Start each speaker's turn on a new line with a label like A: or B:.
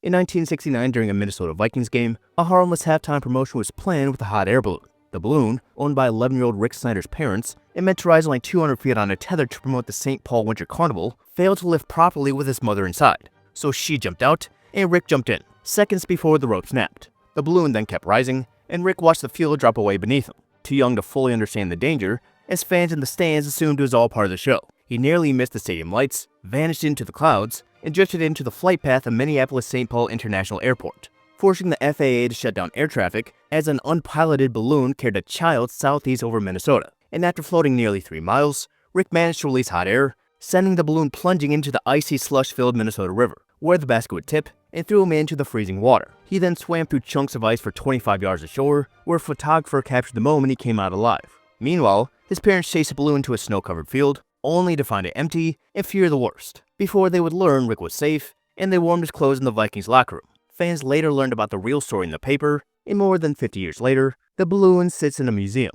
A: In 1969, during a Minnesota Vikings game, a harmless halftime promotion was planned with a hot air balloon. The balloon, owned by 11-year-old Rick Snyder's parents and meant to rise only 200 feet on a tether to promote the St. Paul Winter Carnival, failed to lift properly with his mother inside. So she jumped out, and Rick jumped in, seconds before the rope snapped. The balloon then kept rising, and Rick watched the field drop away beneath him. Too young to fully understand the danger, as fans in the stands assumed it was all part of the show. He nearly missed the stadium lights, vanished into the clouds, and drifted into the flight path of Minneapolis-St. Paul International Airport, forcing the FAA to shut down air traffic as an unpiloted balloon carried a child southeast over Minnesota. And after floating nearly 3 miles, Rick managed to release hot air, sending the balloon plunging into the icy, slush-filled Minnesota River, where the basket would tip, and threw him into the freezing water. He then swam through chunks of ice for 25 yards ashore, where a photographer captured the moment he came out alive. Meanwhile, his parents chased the balloon to a snow-covered field, only to find it empty and fear the worst. Before they would learn Rick was safe, and they warmed his clothes in the Vikings locker room. Fans later learned about the real story in the paper, and more than 50 years later, the balloon sits in a museum.